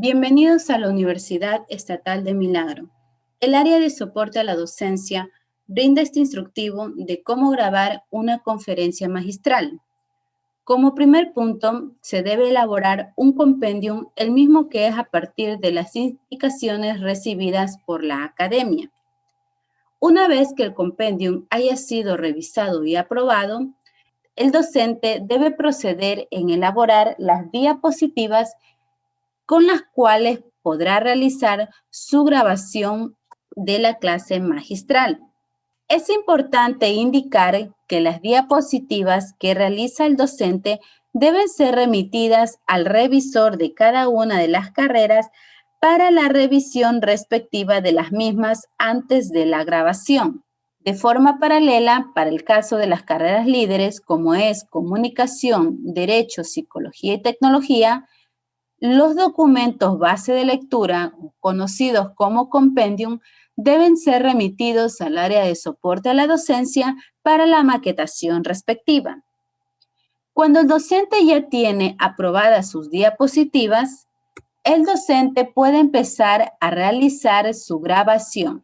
Bienvenidos a la Universidad Estatal de Milagro. El área de soporte a la docencia brinda este instructivo de cómo grabar una conferencia magistral. Como primer punto, se debe elaborar un compendium, el mismo que es a partir de las indicaciones recibidas por la academia. Una vez que el compendium haya sido revisado y aprobado, el docente debe proceder en elaborar las diapositivas con las cuales podrá realizar su grabación de la clase magistral. Es importante indicar que las diapositivas que realiza el docente deben ser remitidas al revisor de cada una de las carreras para la revisión respectiva de las mismas antes de la grabación. De forma paralela, para el caso de las carreras líderes, como es Comunicación, Derecho, Psicología y Tecnología, los documentos base de lectura, conocidos como compendium, deben ser remitidos al área de soporte a la docencia para la maquetación respectiva. Cuando el docente ya tiene aprobadas sus diapositivas, el docente puede empezar a realizar su grabación.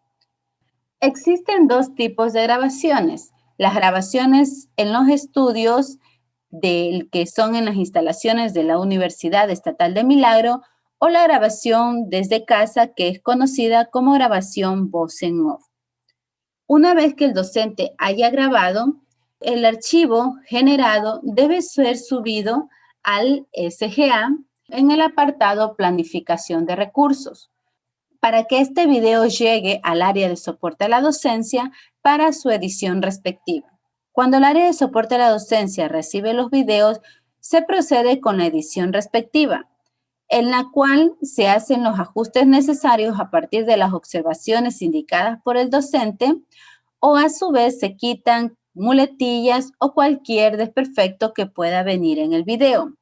Existen dos tipos de grabaciones: las grabaciones en los estudios que son en las instalaciones de la Universidad Estatal de Milagro, o la grabación desde casa, que es conocida como grabación voz en off. Una vez que el docente haya grabado, el archivo generado debe ser subido al SGA en el apartado Planificación de Recursos, para que este video llegue al área de soporte a la docencia para su edición respectiva. Cuando el área de soporte a la docencia recibe los videos, se procede con la edición respectiva, en la cual se hacen los ajustes necesarios a partir de las observaciones indicadas por el docente, o a su vez se quitan muletillas o cualquier desperfecto que pueda venir en el video.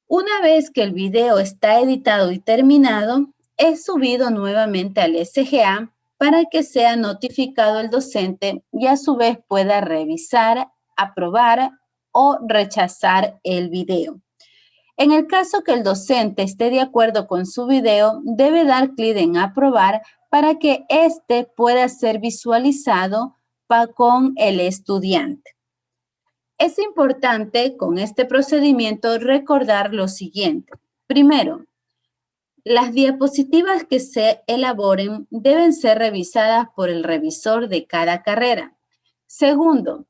Una vez que el video está editado y terminado, es subido nuevamente al SGA para que sea notificado el docente y a su vez pueda revisar, aprobar o rechazar el video. En el caso que el docente esté de acuerdo con su video, debe dar clic en aprobar para que éste pueda ser visualizado con el estudiante. Es importante con este procedimiento recordar lo siguiente. Primero, las diapositivas que se elaboren deben ser revisadas por el revisor de cada carrera. Segundo,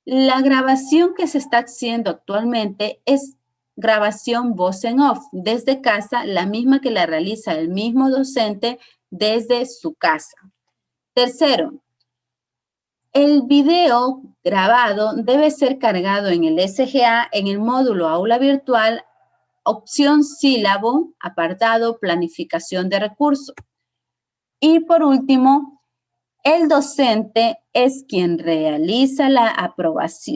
la grabación que se está haciendo actualmente es grabación voz en off desde casa, la misma que la realiza el mismo docente desde su casa. Tercero, el video grabado debe ser cargado en el SGA en el módulo Aula Virtual, opción sílabo, apartado Planificación de Recursos. Y por último, el docente es quien realiza la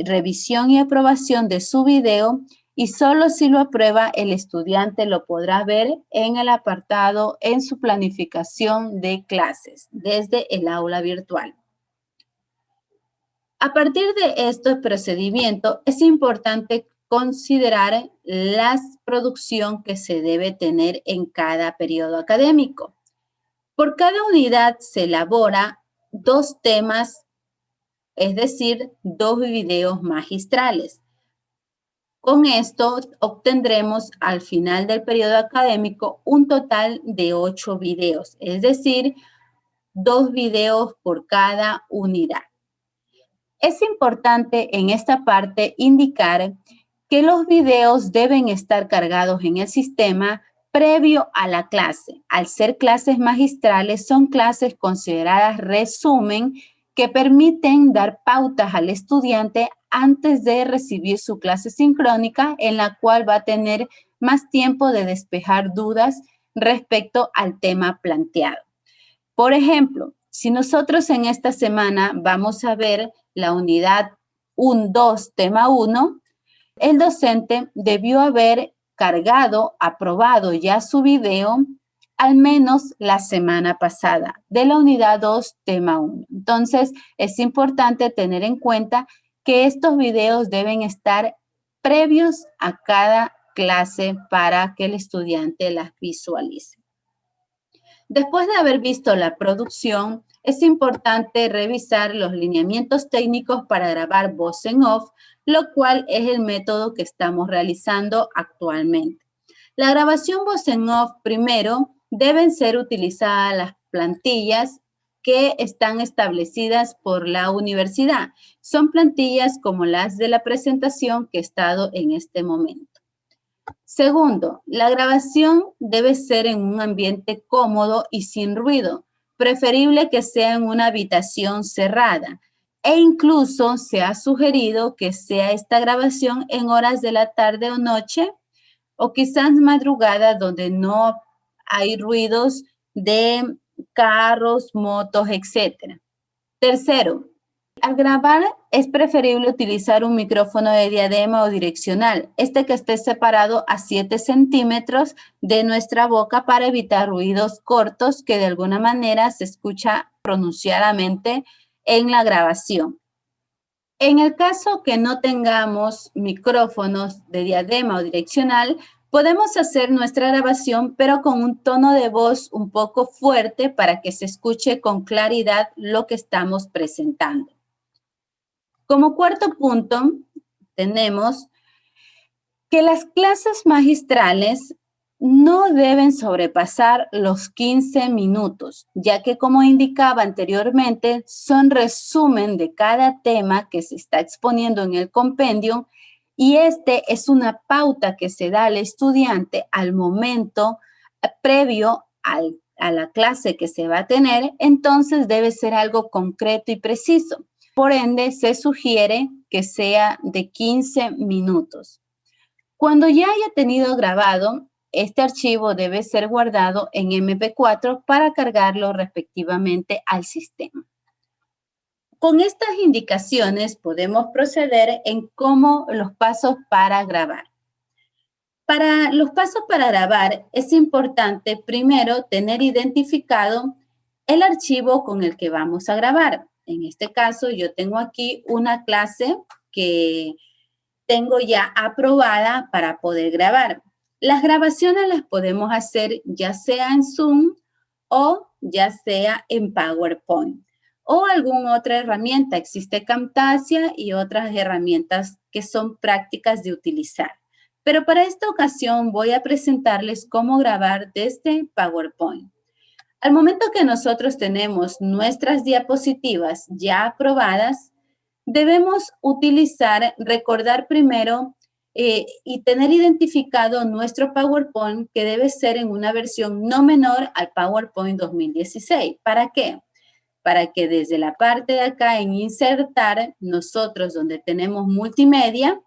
revisión y aprobación de su video, y solo si lo aprueba, el estudiante lo podrá ver en el apartado en su planificación de clases desde el aula virtual. A partir de este procedimiento, es importante considerar la producción que se debe tener en cada periodo académico. Por cada unidad se elabora 2 temas, es decir, 2 videos magistrales. Con esto obtendremos al final del periodo académico un total de 8 videos, es decir, 2 videos por cada unidad. Es importante en esta parte indicar que los videos deben estar cargados en el sistema previo a la clase. Al ser clases magistrales, son clases consideradas resumen que permiten dar pautas al estudiante antes de recibir su clase sincrónica, en la cual va a tener más tiempo de despejar dudas respecto al tema planteado. Por ejemplo, si nosotros en esta semana vamos a ver la unidad 2, tema 1, el docente debió haber cargado, aprobado ya su video al menos la semana pasada de la unidad 2, tema 1. Entonces, es importante tener en cuenta que estos videos deben estar previos a cada clase para que el estudiante las visualice. Después de haber visto la producción, es importante revisar los lineamientos técnicos para grabar voz en off, lo cual es el método que estamos realizando actualmente. La grabación voz en off, primero, deben ser utilizadas las plantillas que están establecidas por la universidad. Son plantillas como las de la presentación que he estado en este momento. Segundo, la grabación debe ser en un ambiente cómodo y sin ruido, preferible que sea en una habitación cerrada. E incluso se ha sugerido que sea esta grabación en horas de la tarde o noche, o quizás madrugada, donde no hay ruidos de carros, motos, etc. Tercero, al grabar es preferible utilizar un micrófono de diadema o direccional, que esté separado a 7 centímetros de nuestra boca para evitar ruidos cortos que de alguna manera se escucha pronunciadamente en la grabación. En el caso que no tengamos micrófonos de diadema o direccional, podemos hacer nuestra grabación, pero con un tono de voz un poco fuerte para que se escuche con claridad lo que estamos presentando. Como cuarto punto, tenemos que las clases magistrales no deben sobrepasar los 15 minutos, ya que, como indicaba anteriormente, son resumen de cada tema que se está exponiendo en el compendio, y este es una pauta que se da al estudiante al momento previo a la clase que se va a tener. Entonces debe ser algo concreto y preciso. Por ende, se sugiere que sea de 15 minutos. Cuando ya haya tenido grabado, este archivo debe ser guardado en MP4 para cargarlo respectivamente al sistema. Con estas indicaciones podemos proceder en cómo los pasos para grabar. Para los pasos para grabar es importante primero tener identificado el archivo con el que vamos a grabar. En este caso, yo tengo aquí una clase que tengo ya aprobada para poder grabar. Las grabaciones las podemos hacer ya sea en Zoom o ya sea en PowerPoint o alguna otra herramienta. Existe Camtasia y otras herramientas que son prácticas de utilizar. Pero para esta ocasión voy a presentarles cómo grabar desde PowerPoint. Al momento que nosotros tenemos nuestras diapositivas ya aprobadas, debemos recordar primero y tener identificado nuestro PowerPoint, que debe ser en una versión no menor al PowerPoint 2016. ¿Para qué? Para que desde la parte de acá en insertar, nosotros donde tenemos multimedia,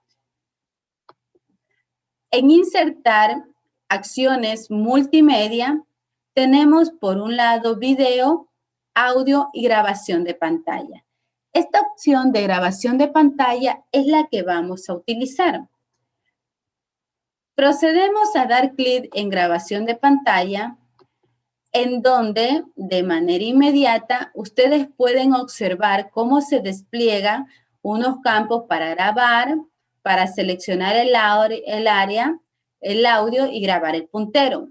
en insertar acciones multimedia, tenemos por un lado video, audio y grabación de pantalla. Esta opción de grabación de pantalla es la que vamos a utilizar. Procedemos a dar clic en grabación de pantalla, en donde de manera inmediata ustedes pueden observar cómo se despliega unos campos para grabar, para seleccionar el área, el audio y grabar el puntero.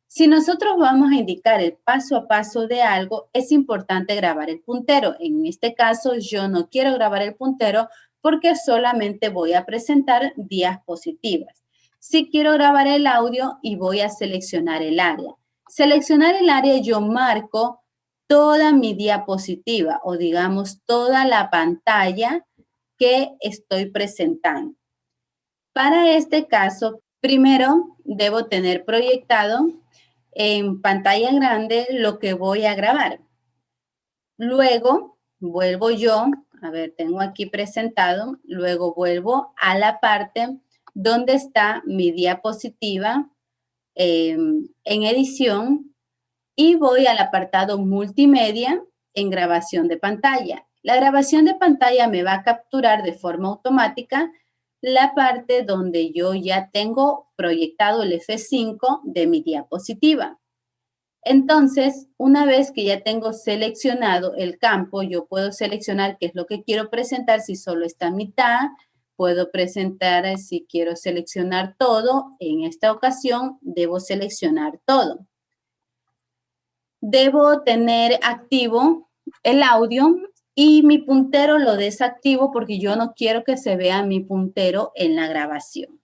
Si nosotros vamos a indicar el paso a paso de algo, es importante grabar el puntero. En este caso, yo no quiero grabar el puntero porque solamente voy a presentar diapositivas. Si quiero grabar el audio y voy a seleccionar el área. Seleccionar el área, yo marco toda mi diapositiva o digamos toda la pantalla que estoy presentando. Para este caso, primero debo tener proyectado en pantalla grande lo que voy a grabar. Luego vuelvo yo, a ver, tengo aquí presentado, luego vuelvo a la parte donde está mi diapositiva en edición y voy al apartado multimedia en grabación de pantalla. La grabación de pantalla me va a capturar de forma automática la parte donde yo ya tengo proyectado el F5 de mi diapositiva. Entonces, una vez que ya tengo seleccionado el campo, yo puedo seleccionar qué es lo que quiero presentar. Si solo está a mitad, puedo presentar, si quiero seleccionar todo, en esta ocasión debo seleccionar todo. Debo tener activo el audio y mi puntero lo desactivo porque yo no quiero que se vea mi puntero en la grabación.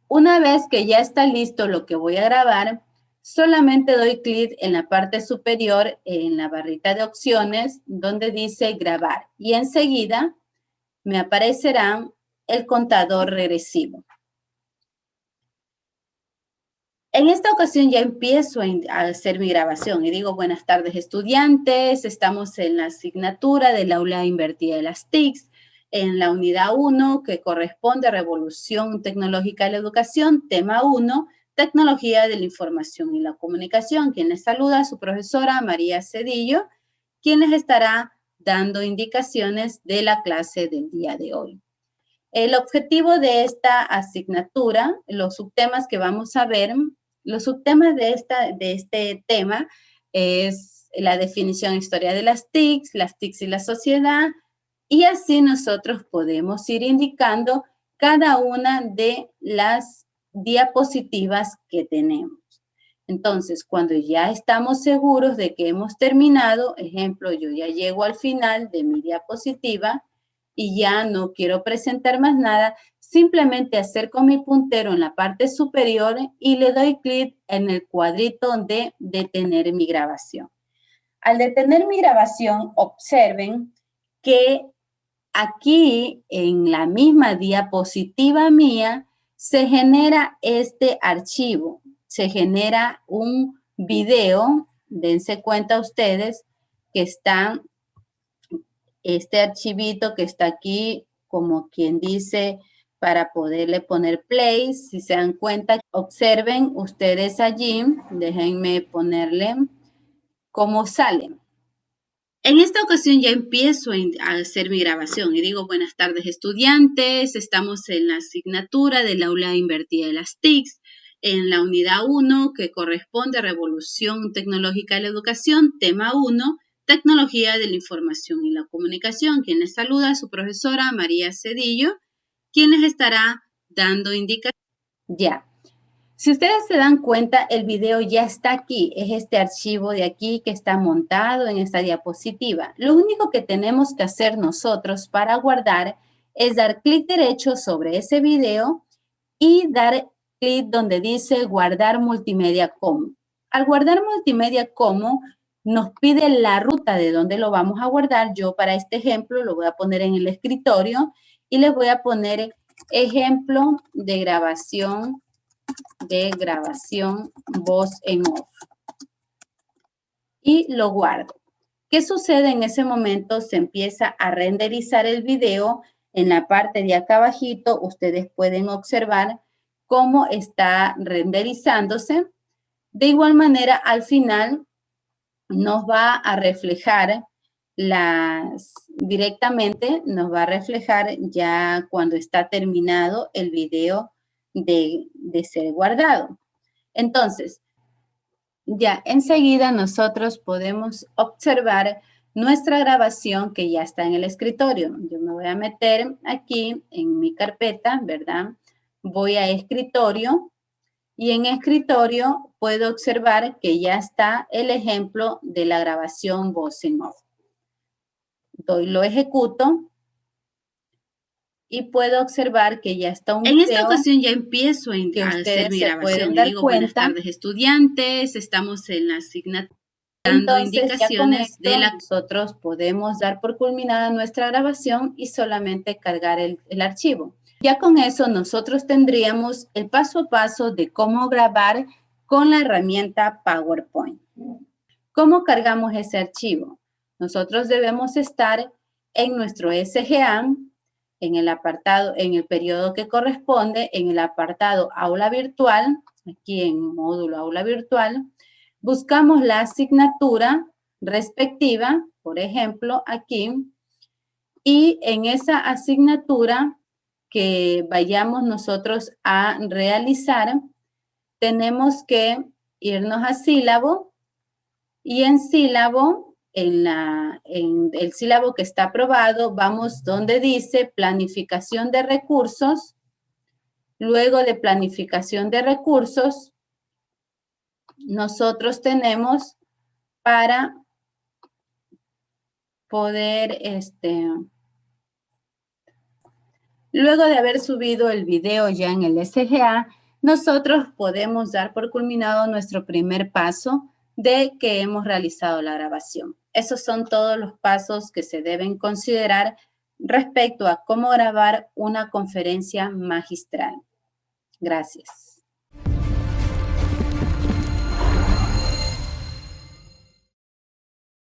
Una vez que ya está listo lo que voy a grabar, solamente doy clic en la parte superior en la barrita de opciones donde dice grabar y enseguida me aparecerá el contador regresivo. En esta ocasión ya empiezo a hacer mi grabación y digo buenas tardes estudiantes, estamos en la asignatura del aula invertida de las TICs, en la unidad 1 que corresponde a Revolución Tecnológica de la Educación, tema 1, Tecnología de la Información y la Comunicación. Quien les saluda, su profesora María Cedillo, quien les estará dando indicaciones de la clase del día de hoy. El objetivo de esta asignatura, los subtemas que vamos a ver, los subtemas de este tema es la definición e historia de las TICs y la sociedad, y así nosotros podemos ir indicando cada una de las diapositivas que tenemos. Entonces, cuando ya estamos seguros de que hemos terminado, ejemplo, yo ya llego al final de mi diapositiva y ya no quiero presentar más nada, simplemente acerco mi puntero en la parte superior y le doy clic en el cuadrito de detener mi grabación. Al detener mi grabación, observen que aquí en la misma diapositiva mía se genera este archivo, se genera un video, dense cuenta ustedes que está este archivito que está aquí, como quien dice, para poderle poner play. Si se dan cuenta, observen ustedes allí, déjenme ponerle cómo sale. En esta ocasión ya empiezo a hacer mi grabación y digo buenas tardes estudiantes, estamos en la asignatura del aula invertida de las TICs, en la unidad 1 que corresponde a Revolución Tecnológica de la Educación, tema 1, Tecnología de la Información y la Comunicación. Quien les saluda, su profesora María Cedillo, quien les estará dando indicaciones. Ya. Si ustedes se dan cuenta, el video ya está aquí. Es este archivo de aquí que está montado en esta diapositiva. Lo único que tenemos que hacer nosotros para guardar es dar clic derecho sobre ese video y dar clic donde dice guardar multimedia como. Al guardar multimedia como, nos pide la ruta de donde lo vamos a guardar. Yo para este ejemplo lo voy a poner en el escritorio y les voy a poner ejemplo de grabación voz en off. Y lo guardo. ¿Qué sucede en ese momento? Se empieza a renderizar el video. En la parte de acá abajito, ustedes pueden observar cómo está renderizándose. De igual manera, al final nos va a reflejar directamente nos va a reflejar ya cuando está terminado el video de ser guardado. Entonces, ya enseguida nosotros podemos observar nuestra grabación que ya está en el escritorio. Yo me voy a meter aquí en mi carpeta, ¿verdad? Voy a escritorio y en escritorio puedo observar que ya está el ejemplo de la grabación voz en off. Lo ejecuto y puedo observar que ya está un video. En esta ocasión ya empiezo a hacer mi grabación. Y digo buenas tardes estudiantes, estamos en la asignatura dando indicaciones de la... Nosotros podemos dar por culminada nuestra grabación y solamente cargar el archivo. Ya con eso nosotros tendríamos el paso a paso de cómo grabar con la herramienta PowerPoint. ¿Cómo cargamos ese archivo? Nosotros debemos estar en nuestro SGA, en el apartado, en el periodo que corresponde, en el apartado aula virtual, aquí en módulo aula virtual, buscamos la asignatura respectiva, por ejemplo, aquí, y en esa asignatura que vayamos nosotros a realizar, tenemos que irnos a sílabo y en sílabo en el sílabo que está aprobado, vamos donde dice planificación de recursos. Luego de planificación de recursos, nosotros tenemos para poder, luego de haber subido el video ya en el SGA, nosotros podemos dar por culminado nuestro primer paso de que hemos realizado la grabación. Esos son todos los pasos que se deben considerar respecto a cómo grabar una conferencia magistral. Gracias.